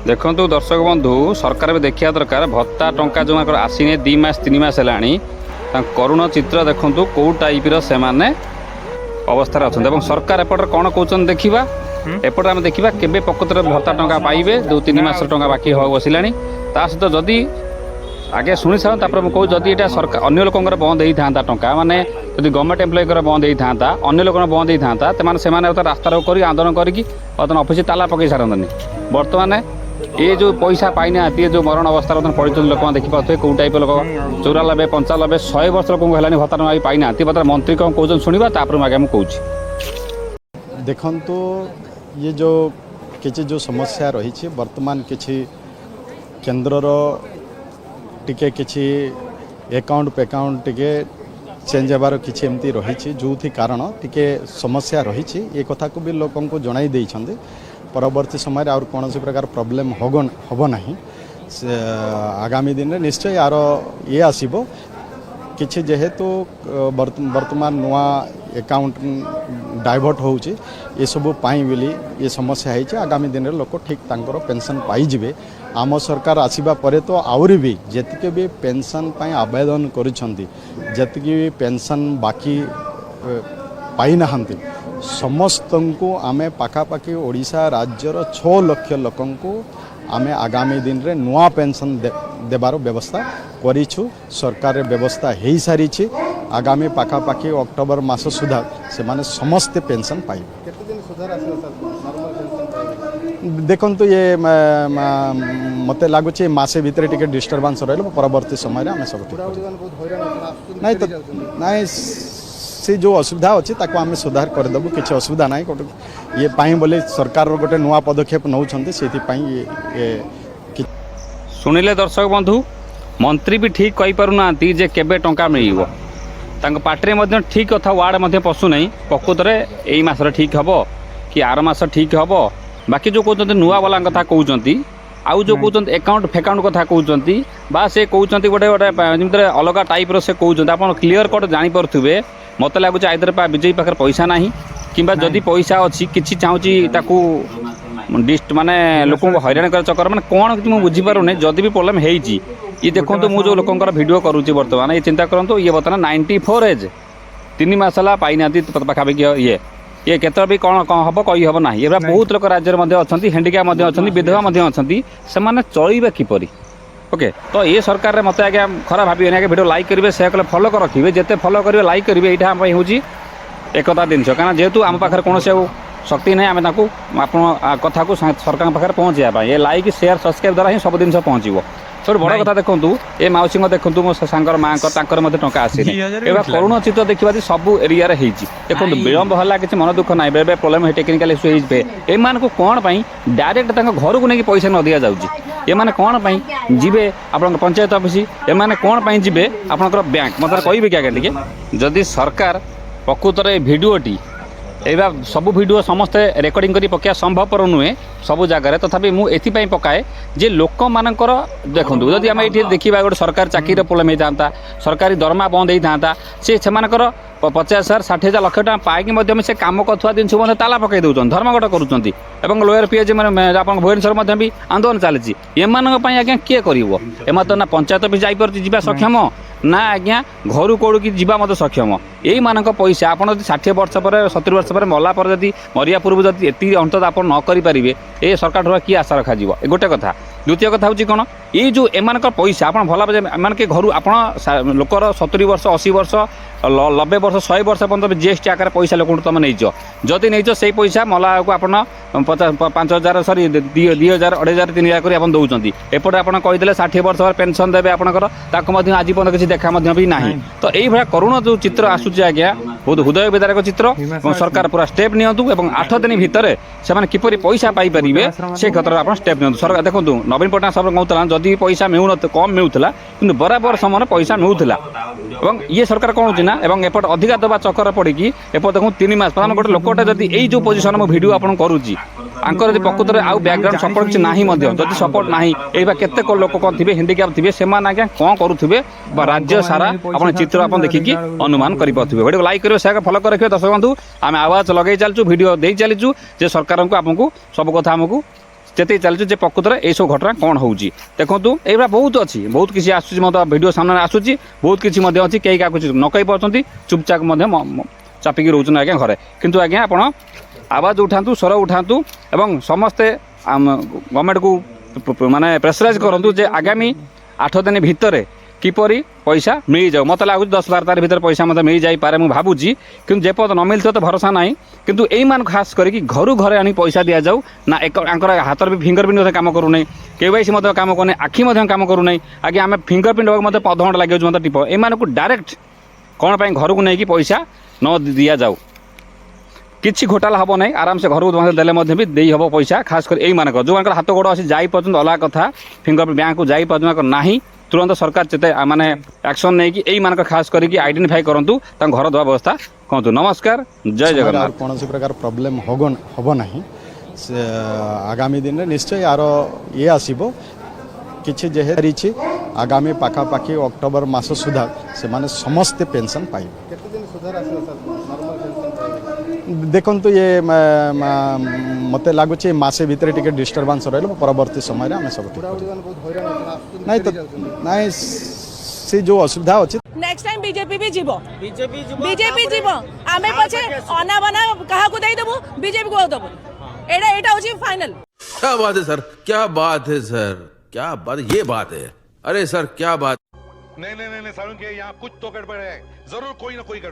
देखु दर्शक बंधु सरकार भी देखा दरकार भत्ता टंका जो आसीने 2 मास 3 मास है करुण चित्र देखु कौ टाइप्र से अवस्था अच्छा सरकार एपटे कौन कौन देखा एपटे आम देखा केवे प्रकृत भत्ता टंका पाइबे 2-3 मास टंका बाकी हो बसला सहित जदि आगे शुणी सारा कहूँ जदि यहाँ सरकार अन्य लोकर बंद होता टंका माने जब गवर्नमेंट एम्प्लॉयर बंद होता अन्य लोक बंद होता से रास्ता रोक कर आंदोलन करके ऑफिस ताला पकई सारंतनी बर्तमान ये जो पैसा पाई ना जो मरण अवस्था पड़े लोक देखिए कौ टाइप लोक 94 95 100 वर्ष लोक है भत्ता टंका पाई ना मंत्री कौन कौन शुणा आगे मुझे कहूँ देखु ये जो किसी जो समस्या रही वर्तमान किसी केन्द्र टिके किसी एकाउंट पेकाउंट टिके चेंज होबार किसी एमती रही जो कारण टिके समस्या रही ये कथा को भी लोक को जन देते परवर्ती समय और कौन प्रकार प्रोब्लेम हम ना आगामी दिन में निश्चय यार ये आसब किसी जेहेतु वर्तमान नुआ एकाउंट डाइवर्ट होची ये सब पाई बोली ये समस्या है आगामी दिन में लोक ठीक तांकर पेंशन पाइबे आम सरकार आसीबा परे तो आउरी भी जेतिके भी पेंशन पाई आवेदन करिसेंती जेतिके भी पेंशन बाकी पाई नाहंती समस्त को आमे पाखापाखि ओडिशा राज्यर 6 लाख लोकन को आमे आगामी दिन रे नुआ पेंशन देबार व्यवस्था करिछु सरकार व्यवस्था हो सारी आगामी पाखापाखि अक्टोबर मास सुधा से माने समस्त पेंशन पाइबे देखो तो ये मत लगुच मसे भितर टे डिस्टर्बान्स रहा परवर्ती समय आम सब नहीं तो नहीं से जो असुविधा अच्छी आम सुधार करदेबू किसी असुविधा ना ये पाई बोले सरकार गोटे नुआ पदक्षेप नौ शुणिले दर्शक बंधु मंत्री भी ठीक कही पारुना जे केबे टंका मिल पार्टी ठीक कथा वार्ड पशुना प्रकृत में यही मास ठीक हम कि आर मास ठीक हम बाकी जो कहते नुआ वाला कथा कहते आउ जो कहते एकाउंट फेकाउंट कथा कहते बा से कहते गोटे गोटे जमी अलग टाइप्र से कहते आप क्लीयर कट जापे मत लगुच आइदर बीजेपी पाखे पैसा ना कि जदि पैसा अच्छी किसी चाहूँ डिस्ट माने लोक हैरान कर चक्कर मैंने कौन मुझे बुझीपारे जदि भी प्रोब्लेम होती ये देखो मुझे जो लोकर भिड करुँच बर्तमान ये चिंता करूँ ये बर्तमान 94 एज 3 मास है पाई ना पाखापाखि ये केत भी कौन कौन हम कही हम ना ये बहुत लोक राज्य अच्छा हैंडिक्याप अच्छा विधवा अच्छा से चलवे किपर ओके तो ये सरकार मत आज्ञा खराब भावे आगे भिडियो लाइक करेंगे सेयार कले फॉलो कर रखिए जिते फॉलो करेंगे लाइक करेंगे यहाँ हूँ एकता जिनस कहीं जेहेतु आम पाखे कौन शक्ति ना आम कथा को सरकार पाखे पहुँचा ये लाइक शेयर सब्सक्राइब द्वारा ही सब जिन पहुँचो सब बड़ कथा देखूँ ये मौसी देखूँ मो सांगर माँ टाँचा आसी करुण चित्र देखा सब एरिया देखो विलम्ब है किसी मन दुख ना बेले प्रोब्लेम टेक्निकाल इश्यू एम को कौन डायरेक्ट घर को लेकिन पैसा न दि जाऊँगी एमाने कौन जीवे आप पंचायत ऑफिस एमाने कौन जीवे आपंकर बैंक मतलब कहे क्या टे जदि सरकार प्रकृत में भिडियोटी एबा सब वीडियो समस्ते रेकर्डिंग करी पकाया संभवपर नुहे सब जगह तथापि मुझे पकाए जे लोक मानकर देखूँ जदि आम ये देखा गोटे सरकारी चाकरी प्रोब्लेम होता सरकारी दरमा बंद होता से 50,000 60,000 लक्ष टाँग पाई से कम करुवा जिन ताला पकई दौरान धर्मघट करुँच लोयर पीएच आप भुवनेश्वर भी आंदोलन चली एम आज्ञा किए कर तो ना पंचायत ऑफिस जा सक्षम ना आज्ञा घर कौड़ की जीवा मत सक्षम यही मानक पैसा आप 60 वर्ष पर 70 वर्ष पर मला पर जब मरिया पूर्व जब ये अंत आप न करेंगे ये सरकार किए आशा रखा गोटे कथा द्वितीय कथा हूँ कौन ये जो एम पैसा आप भल एम के घर आप लोकर 70 वर्ष 80 वर्ष 90 वर्ष 100 वर्ष पर्यटन जीएसटी आकार पैसा लोक तुम नहीं जदि नहीं से पैसा मला को आप 5,000 सरी 2,000 2,500 3,000 कर दौरान एपटे आप कहीदे 60 वर्ष पर पेनसन देवे आपंकर आज पर्यटन किसी देखा भी ना तो यही करुण जो चित्र आसूँ आज्ञा बहुत हृदय विदारक चित्र सरकार पूरा स्टेप नियंतु 8 दिन भितर से किपर पैसा पाइपर से क्षेत्र में आप स्टेप नियंतु सरकार देखो नवीन पट्टनायक सब कहता जदि पैसा मिलून कम मिलूला कि बराबर समय पैसा मिलूला ये सरकार कौन होना एवं एपट अधिका दबा चक्कर पड़ी एपट देखो 3 मास प्रथम गोटे लोकटे जब यही जो पोजिशन मो भिडियो आप करुच्ची आंकर जब प्रकृत में आउ बैकग्राउंड सपोर्ट किसी ना जब सपोर्ट ना ये केत लोक कौन थे हैंडिक्याप थे से आज्ञा कौन करुवे राज्य सारा आप चित्र आप देखिकी अनुमान करेंगे वीडियो लाइक करेंगे शेयर फॉलो कर दर्शक बंधु आम आवाज लगे चलचु वीडियो दे चलीचु जे सरकार को आपको सब कथा आमको चेते चलुचे जे प्रकृत में यू घटना कौन होची देखु एइबा बहुत अच्छी बहुत किसी आसूची मत वीडियो सामने आसूची बहुत किसी अच्छी कई क्या न कही पार्टी चुपचाप चापिकी रोचन आज्ञा घरे किंतु आज्ञा आप आवाज उठातु स्वर उठातु एवं समस्ते गवर्नमेंट को माने प्रेसराइज करूँ जे आगामी 8 दिन भितर किपरि पैसा मिल जाओ मत लगुच 10-12 तारीख भीतर पैसा मत मिल जापे मुझे भावुची कि जेपद न मिलते तो भरोसा ना किंतु यही मान खास करके घर घरे आनी पैसा दि जाऊ ना हाथ भी फिंगरप्रिंट कम करूना केवाईसी कम करना आखि कम करूना आगे आम फिंगरप्रिंट मत अध घंटा लगे मत टिप एम डायरेक्ट कौन पर घर को नहीं पैसा न दि जाऊ किसी घोटाला हम ना आराम से घर को देले भी दे हम पैसा खास कर यही मानक जो हाथ गोड़ अच्छी जापर्यंत अलग कथा फिंगरप्रिंट बैंक को जापर्यंत ना तुरंत सरकार चेते माने एक्शन नहीं कि यही मानक खास करके आइडेंटिफाई करूँ घर दवा व्यवस्था कहतु नमस्कार जय जगन्नाथ कौन प्रकार प्रोब्लेम हम ना आगामी दिन में निश्चय यार ये आसब किसी जेहेरी आगामी पाखापाखि अक्टोबर मास सुधा से माने समस्ते पेंशन पाइबे देखु ये मत लगुच मसे भितर टिके डिस्टर्बांस रहा परवर्ती समय आम सब नहीं तो नहीं से जो असुविधा अच्छी नेक्स्ट टाइम बीजेपी भी जीवो बीजेपी जीवो आमे पछे अना बना कहा को दे देबो बीजेपी को देबो एटा होची फाइनल। क्या बात है सर, क्या बात है सर, क्या बात, ये बात है। अरे सर क्या बात। नहीं सारुण के यहाँ कुछ तो गड़बड़ है, जरूर कोई ना कोई गड़बड़।